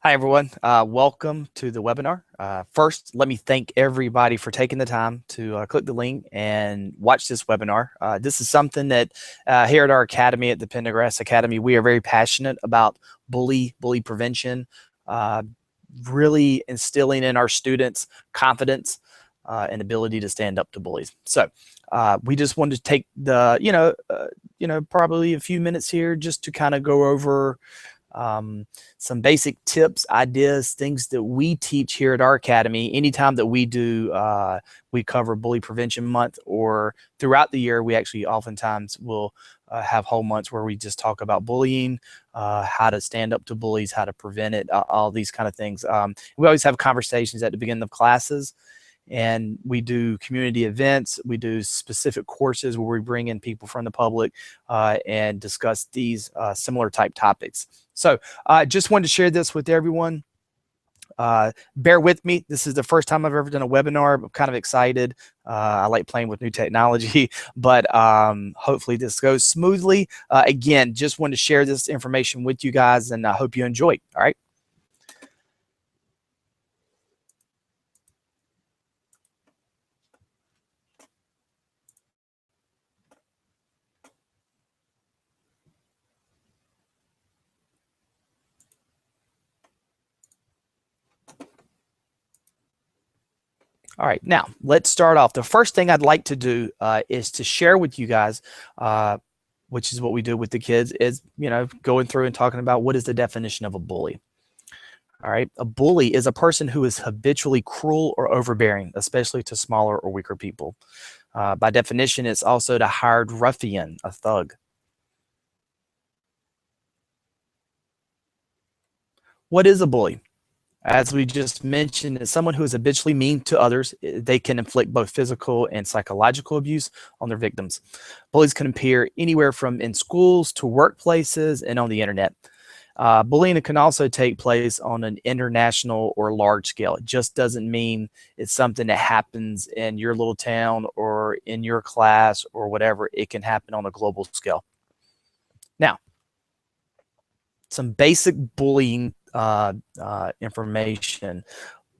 Hi, everyone. Welcome to the webinar. First, let me thank everybody for taking the time to click the link and watch this webinar. This is something that here at our academy, at the Pendergrass Academy, we are very passionate about bully prevention, really instilling in our students confidence and ability to stand up to bullies. So we just wanted to take the, probably a few minutes here just to kind of go over some basic tips, ideas, things that we teach here at our academy. Anytime that we do, we cover Bully Prevention Month, or throughout the year, we actually oftentimes will have whole months where we just talk about bullying, how to stand up to bullies, how to prevent it, all these kind of things. We always have conversations at the beginning of classes, and we do community events. We do specific courses where we bring in people from the public and discuss these similar type topics. So I just wanted to share this with everyone. Bear with me. This is the first time I've ever done a webinar. I'm kind of excited. I like playing with new technology, but hopefully this goes smoothly. Again, just wanted to share this information with you guys, and I hope you enjoy it. All right. All right, now let's start off. The first thing I'd like to do is to share with you guys, which is what we do with the kids, is, going through and talking about what is the definition of a bully. All right, a bully is a person who is habitually cruel or overbearing, especially to smaller or weaker people. By definition, it's also the hired ruffian, a thug. What is a bully? As we just mentioned, is someone who is habitually mean to others. They can inflict both physical and psychological abuse on their victims. Bullies can appear anywhere from in schools to workplaces and on the internet. Bullying can also take place on an international or large scale. It just doesn't mean it's something that happens in your little town or in your class or whatever. It can happen on a global scale. Now, some basic bullying information.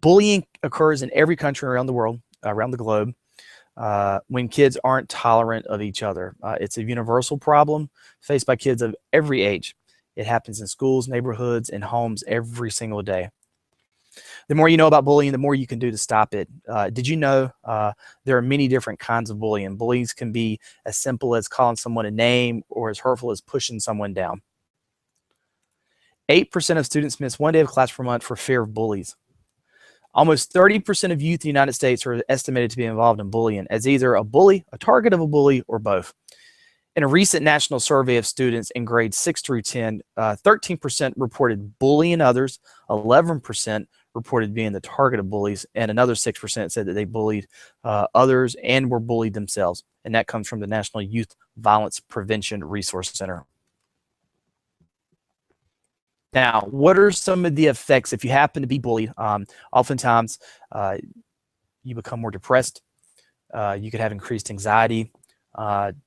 Bullying occurs in every country around the world, around the globe, when kids aren't tolerant of each other. It's a universal problem faced by kids of every age. It happens in schools, neighborhoods, and homes every single day. The more you know about bullying, the more you can do to stop it. Did you know there are many different kinds of bullying? Bullies can be as simple as calling someone a name or as hurtful as pushing someone down. 8% of students miss one day of class per month for fear of bullies. Almost 30% of youth in the United States are estimated to be involved in bullying as either a bully, a target of a bully, or both. In a recent national survey of students in grades 6 through 10, 13% reported bullying others, 11% reported being the target of bullies, and another 6% said that they bullied others and were bullied themselves. And that comes from the National Youth Violence Prevention Resource Center. Now, what are some of the effects if you happen to be bullied? Oftentimes, you become more depressed. You could have increased anxiety,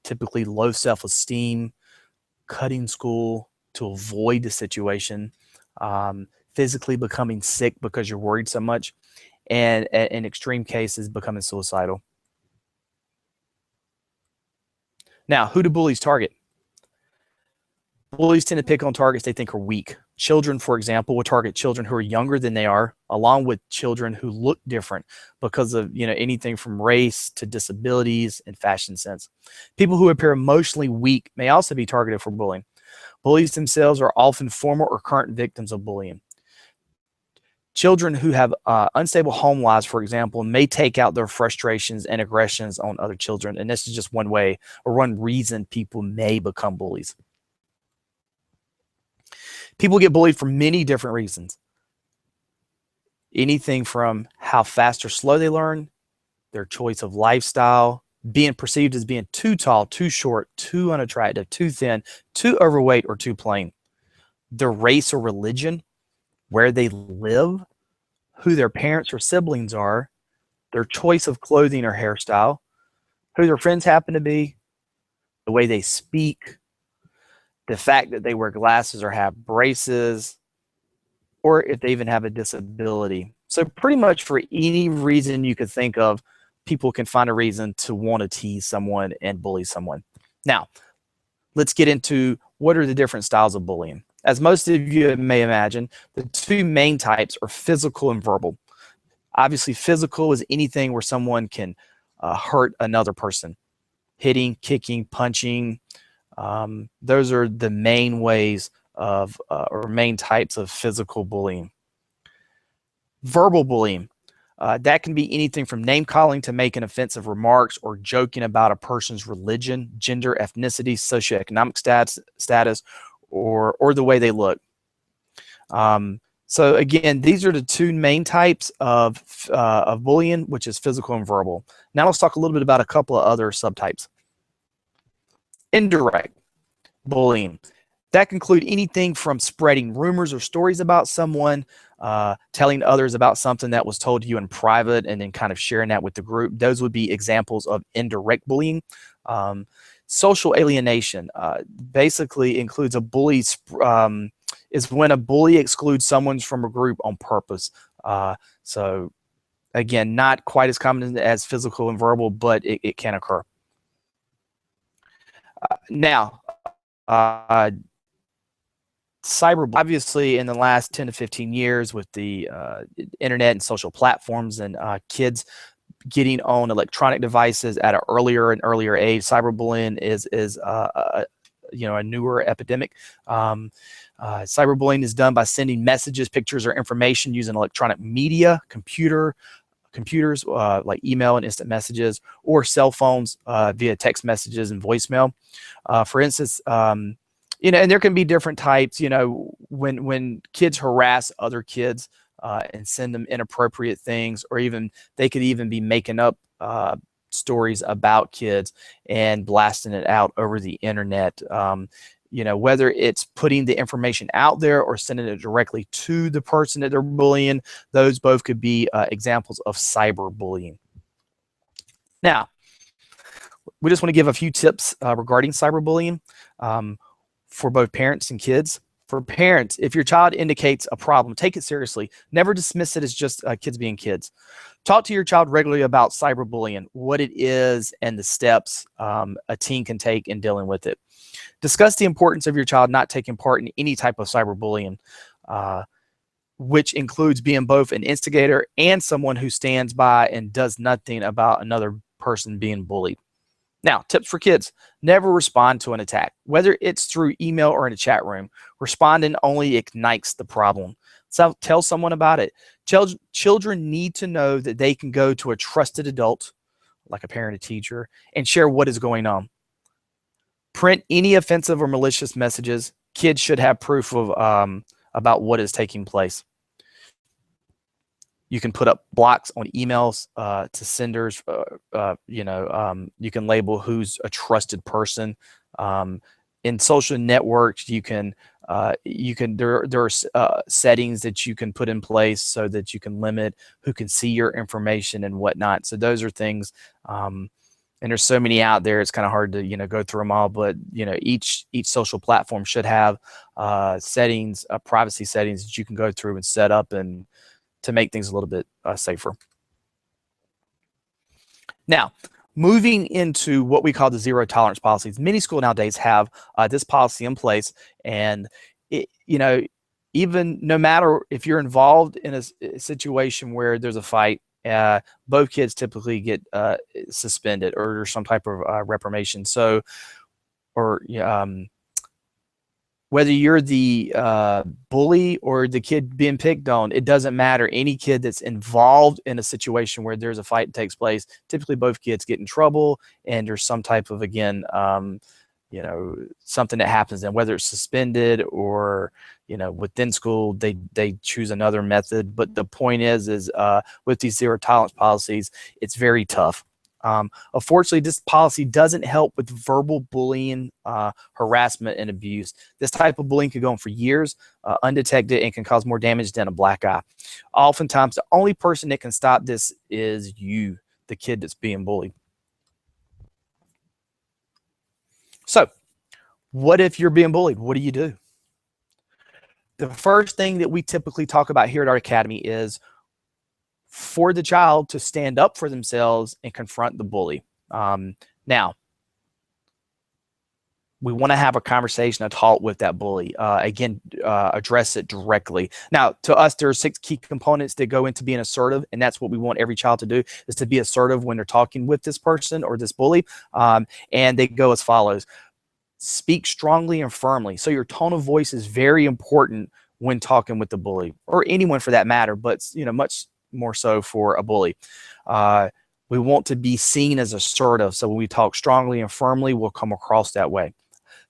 typically low self-esteem, cutting school to avoid the situation, physically becoming sick because you're worried so much, and in extreme cases, becoming suicidal. Now, who do bullies target? Bullies tend to pick on targets they think are weak. Children, for example, will target children who are younger than they are, along with children who look different because of anything from race to disabilities and fashion sense. People who appear emotionally weak may also be targeted for bullying. Bullies themselves are often former or current victims of bullying. Children who have unstable home lives, for example, may take out their frustrations and aggressions on other children. And this is just one way or one reason people may become bullies. People get bullied for many different reasons. Anything from how fast or slow they learn, their choice of lifestyle, being perceived as being too tall, too short, too unattractive, too thin, too overweight, or too plain, their race or religion, where they live, who their parents or siblings are, their choice of clothing or hairstyle, who their friends happen to be, the way they speak, the fact that they wear glasses or have braces, or if they even have a disability. So pretty much for any reason you could think of, people can find a reason to want to tease someone and bully someone. Now, let's get into what are the different styles of bullying. As most of you may imagine, the two main types are physical and verbal. Obviously, physical is anything where someone can hurt another person. Hitting, kicking, punching. Those are the main ways of or main types of physical bullying. Verbal bullying. That can be anything from name calling to making offensive remarks or joking about a person's religion, gender, ethnicity, socioeconomic status, or the way they look. So again, these are the two main types of bullying, which is physical and verbal. Now let's talk a little bit about a couple of other subtypes. Indirect bullying. That can include anything from spreading rumors or stories about someone, telling others about something that was told to you in private and then kind of sharing that with the group. Those would be examples of indirect bullying. Social alienation basically includes a bully, is when a bully excludes someone from a group on purpose. So again, not quite as common as physical and verbal, but it can occur. Now, cyberbullying, obviously in the last 10 to 15 years with the internet and social platforms and kids getting on electronic devices at an earlier and earlier age, cyberbullying is a newer epidemic. Cyberbullying is done by sending messages, pictures, or information using electronic media, computers like email and instant messages, or cell phones via text messages and voicemail. For instance, and there can be different types. When kids harass other kids and send them inappropriate things, or even they could even be making up stories about kids and blasting it out over the internet. Whether it's putting the information out there or sending it directly to the person that they're bullying, those both could be examples of cyberbullying. Now, we just want to give a few tips regarding cyberbullying for both parents and kids. For parents, if your child indicates a problem, take it seriously. Never dismiss it as just kids being kids. Talk to your child regularly about cyberbullying, what it is, and the steps a teen can take in dealing with it. Discuss the importance of your child not taking part in any type of cyberbullying, which includes being both an instigator and someone who stands by and does nothing about another person being bullied. Now, tips for kids: never respond to an attack, whether it's through email or in a chat room. Responding only ignites the problem. So tell someone about it. Children need to know that they can go to a trusted adult, like a parent, a teacher, and share what is going on. Print any offensive or malicious messages. Kids should have proof of about what is taking place. You can put up blocks on emails to senders. You can label who's a trusted person. In social networks, there are settings that you can put in place so that you can limit who can see your information and whatnot. So those are things. And there's so many out there, it's kind of hard to go through them all. But each social platform should have settings, privacy settings that you can go through and set up and to make things a little bit safer. Now, moving into what we call the zero tolerance policies. Many schools nowadays have this policy in place, and even no matter if you're involved in a situation where there's a fight, both kids typically get suspended or some type of reprimation. So, whether you're the bully or the kid being picked on, it doesn't matter. Any kid that's involved in a situation where there's a fight that takes place, typically both kids get in trouble, and there's some type of, again, something that happens. And whether it's suspended or, within school, they choose another method. But the point is with these zero tolerance policies, it's very tough. Unfortunately, this policy doesn't help with verbal bullying, harassment, and abuse. This type of bullying can go on for years, undetected, and can cause more damage than a black eye. Oftentimes, the only person that can stop this is you, the kid that's being bullied. So, what if you're being bullied? What do you do? the first thing that we typically talk about here at our academy is for the child to stand up for themselves and confront the bully. Now, we want to have a conversation, a talk with that bully. Again, address it directly. Now, to us, there are 6 key components that go into being assertive, and that's what we want every child to do, is to be assertive when they're talking with this person or this bully. And they go as follows. Speak strongly and firmly. So your tone of voice is very important when talking with the bully, or anyone for that matter, but much more so for a bully. We want to be seen as assertive. So when we talk strongly and firmly, we'll come across that way.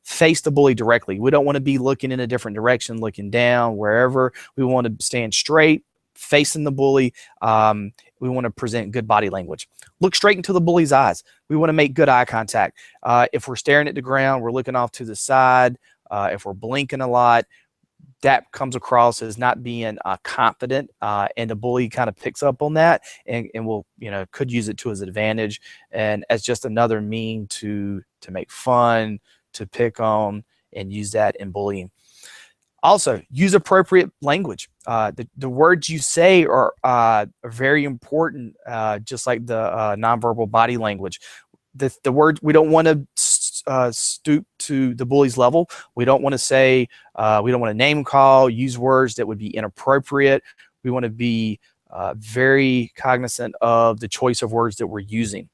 Face the bully directly. We don't want to be looking in a different direction, looking down, wherever. We want to stand straight, facing the bully. We want to present good body language. Look straight into the bully's eyes. We want to make good eye contact. If we're staring at the ground, we're looking off to the side. If we're blinking a lot, that comes across as not being confident, and the bully kind of picks up on that and will, could use it to his advantage and as just another mean to make fun, to pick on, and use that in bullying. Also, use appropriate language. The words you say are very important, just like the nonverbal body language. The words, we don't want to stoop to the bully's level. We don't want to say, we don't want to name call, use words that would be inappropriate. We want to be very cognizant of the choice of words that we're using.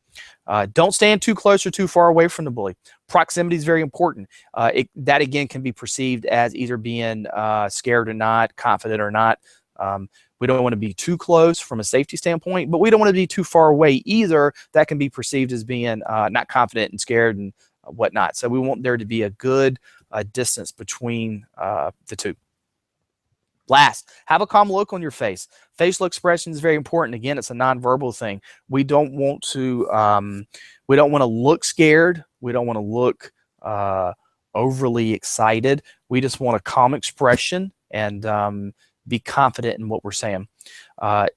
Don't stand too close or too far away from the bully. Proximity is very important. That again can be perceived as either being scared or not, confident or not. We don't want to be too close from a safety standpoint, but we don't want to be too far away either. That can be perceived as being not confident and scared and whatnot. So we want there to be a good distance between the two. Last, have a calm look on your face. Facial expression is very important. Again, it's a nonverbal thing. We don't want to look scared. We don't want to look overly excited. We just want a calm expression and be confident in what we're saying.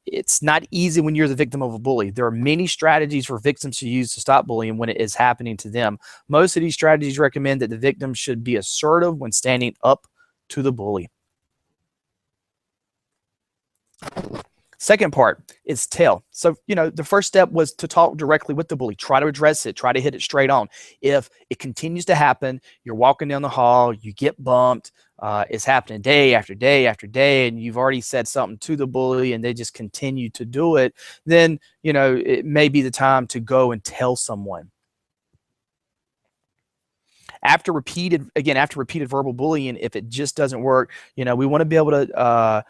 It's not easy when you're the victim of a bully. There are many strategies for victims to use to stop bullying when it is happening to them. Most of these strategies recommend that the victim should be assertive when standing up to the bully. Second part is tell. So, the first step was to talk directly with the bully, try to address it, try to hit it straight on. If it continues to happen, you're walking down the hall, you get bumped, it's happening day after day after day, and you've already said something to the bully and they just continue to do it, then, it may be the time to go and tell someone. After repeated verbal bullying, if it just doesn't work, we want to be able to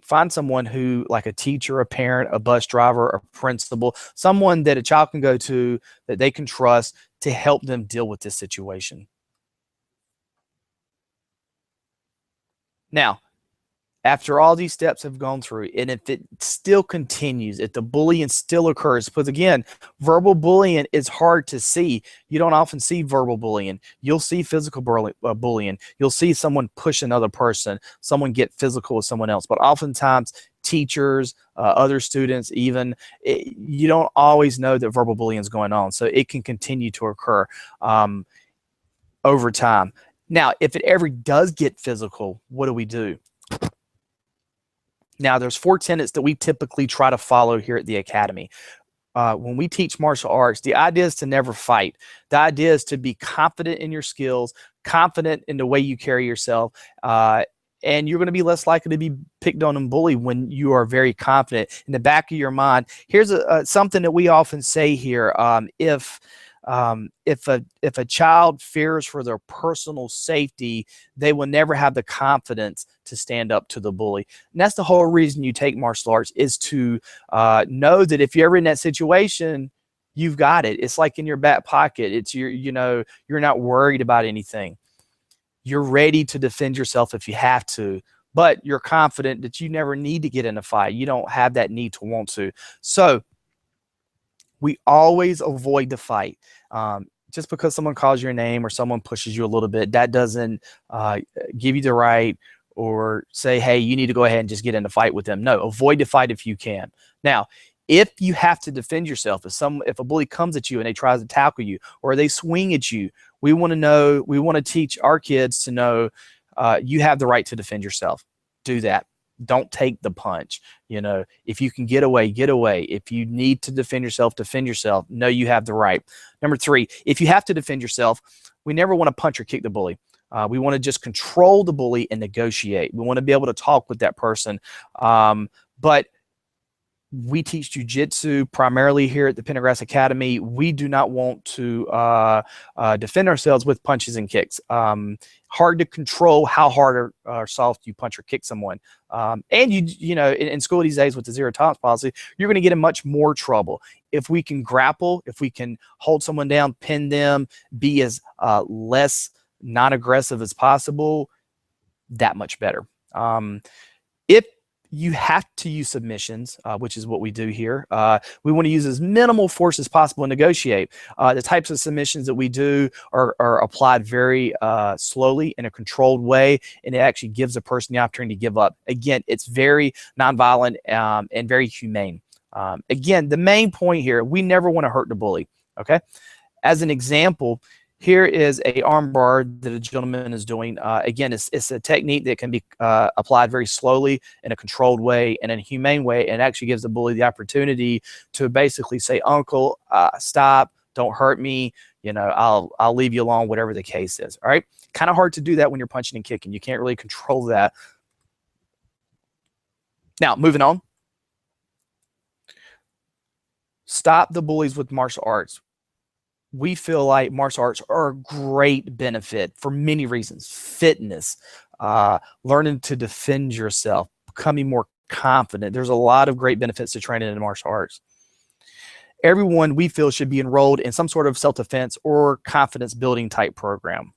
find someone who, like a teacher, a parent, a bus driver, a principal, someone that a child can go to that they can trust to help them deal with this situation. Now, after all these steps have gone through, and if it still continues, if the bullying still occurs, because again, verbal bullying is hard to see. You don't often see verbal bullying. You'll see physical bullying. You'll see someone push another person, someone get physical with someone else. But oftentimes, teachers, other students, even, you don't always know that verbal bullying is going on. So it can continue to occur over time. Now, if it ever does get physical, what do we do? Now, there's 4 tenets that we typically try to follow here at the Academy. When we teach martial arts, the idea is to never fight. The idea is to be confident in your skills, confident in the way you carry yourself, and you're going to be less likely to be picked on and bullied when you are very confident. In the back of your mind, here's something that we often say here. If a child fears for their personal safety, they will never have the confidence to stand up to the bully. And that's the whole reason you take martial arts, is to know that if you're ever in that situation, you've got it. It's like in your back pocket. It's you're not worried about anything. You're ready to defend yourself if you have to, but you're confident that you never need to get in a fight. You don't have that need to want to. So we always avoid the fight. Just because someone calls your name or someone pushes you a little bit, that doesn't give you the right or say, hey, you need to go ahead and just get in a fight with them. No, avoid the fight if you can. Now, if you have to defend yourself, if a bully comes at you and they try to tackle you or they swing at you, we want to teach our kids to know you have the right to defend yourself. Do that. Don't take the punch. You know, if you can get away, get away. If you need to defend yourself, defend yourself. Know you have the right. Number 3, if you have to defend yourself, we never want to punch or kick the bully. We want to just control the bully and negotiate. We want to be able to talk with that person. But we teach jiu-jitsu primarily here at the Pendergrass Academy. We do not want to defend ourselves with punches and kicks. Hard to control how hard or soft you punch or kick someone. And you know, in school these days with the zero tolerance policy, you're going to get in much more trouble. If we can grapple, if we can hold someone down, pin them, be as less non-aggressive as possible, that much better. If you have to use submissions, which is what we do here, we want to use as minimal force as possible and negotiate. The types of submissions that we do are applied very slowly in a controlled way, and it actually gives a person the opportunity to give up. Again, it's very nonviolent and very humane. Again, the main point here, we never want to hurt the bully. Okay, as an example, here is a arm bar that a gentleman is doing. Again, it's a technique that can be applied very slowly in a controlled way and in a humane way, and actually gives the bully the opportunity to basically say, "Uncle, stop, don't hurt me. You know, I'll leave you alone," whatever the case is. All right, kind of hard to do that when you're punching and kicking. You can't really control that. Now, moving on. Stop the bullies with martial arts. We feel like martial arts are a great benefit for many reasons. Fitness, learning to defend yourself, becoming more confident. There's a lot of great benefits to training in martial arts. Everyone, we feel, should be enrolled in some sort of self-defense or confidence building type program.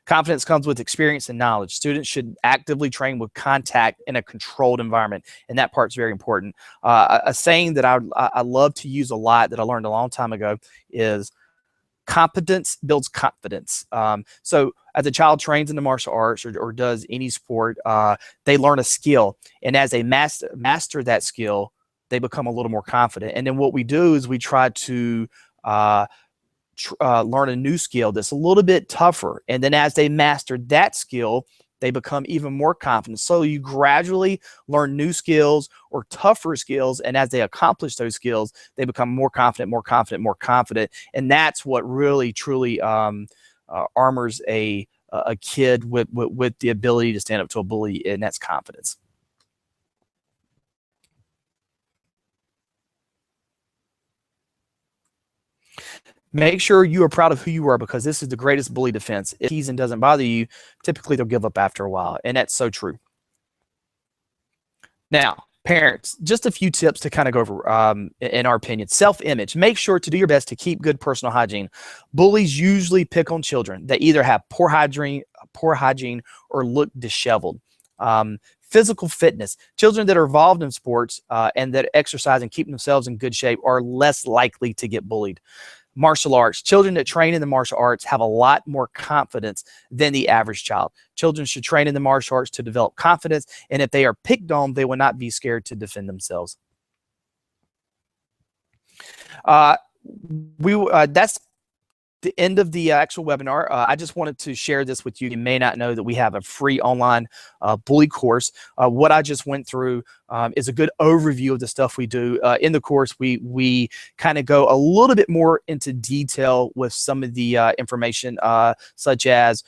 Confidence comes with experience and knowledge. Students should actively train with contact in a controlled environment, and that part's very important. A saying that I love to use a lot that I learned a long time ago is, competence builds confidence. So as a child trains in the martial arts or does any sport, they learn a skill. And as they master that skill, they become a little more confident. And then what we do is we try to learn a new skill that's a little bit tougher. And then as they master that skill, they become even more confident. So you gradually learn new skills or tougher skills, and as they accomplish those skills, they become more confident, more confident, more confident. And that's what really, truly armors a kid with the ability to stand up to a bully, and that's confidence. Make sure you are proud of who you are, because this is the greatest bully defense. If teasing doesn't bother you, typically they'll give up after a while, and that's so true. Now, parents, just a few tips to kind of go over, in our opinion. Self-image. Make sure to do your best to keep good personal hygiene. Bullies usually pick on children that either have poor hygiene or look disheveled. Physical fitness. Children that are involved in sports and that exercise and keep themselves in good shape are less likely to get bullied. Martial arts. Children that train in the martial arts have a lot more confidence than the average child. Children should train in the martial arts to develop confidence, and if they are picked on, they will not be scared to defend themselves. That's the end of the actual webinar. I just wanted to share this with you. You may not know that we have a free online bully course. What I just went through is a good overview of the stuff we do. In the course, we kind of go a little bit more into detail with some of the information, such as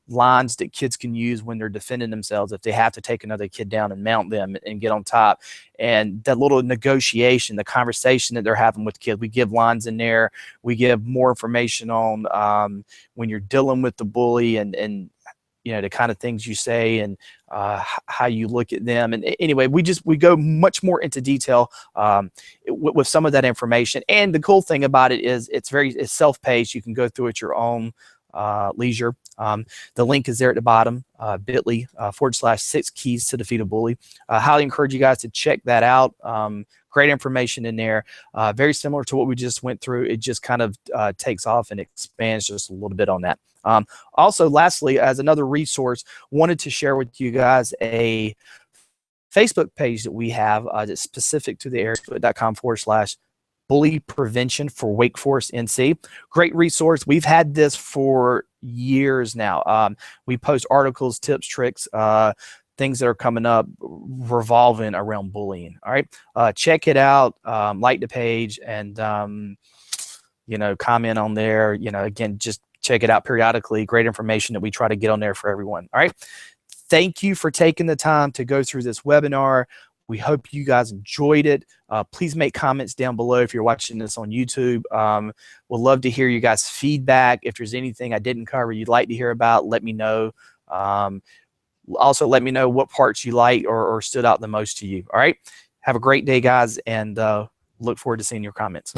lines that kids can use when they're defending themselves if they have to take another kid down and mount them and get on top, and that little negotiation, the conversation that they're having with kids. We give lines in there. We give more information on when you're dealing with the bully and you know, the kind of things you say and how you look at them. And anyway, we go much more into detail with some of that information. And the cool thing about it is it's self-paced. You can go through at your own leisure. The link is there at the bottom, bit.ly/6 keys to defeat a bully. Highly encourage you guys to check that out. Great information in there. Very similar to what we just went through. It just kind of takes off and expands just a little bit on that. Also, lastly, as another resource, wanted to share with you guys a Facebook page that we have that's specific to the area, facebook.com/bully prevention for Wake Forest NC. Great resource. We've had this for years now. We post articles, tips, tricks, things that are coming up revolving around bullying. All right, check it out, like the page, and comment on there. Again, just check it out periodically. Great information that we try to get on there for everyone. All right, thank you for taking the time to go through this webinar. We hope you guys enjoyed it. Please make comments down below if you're watching this on YouTube. We'll love to hear you guys' feedback. If there's anything I didn't cover you'd like to hear about, let me know. Also, let me know what parts you like or stood out the most to you. All right. Have a great day, guys, and look forward to seeing your comments.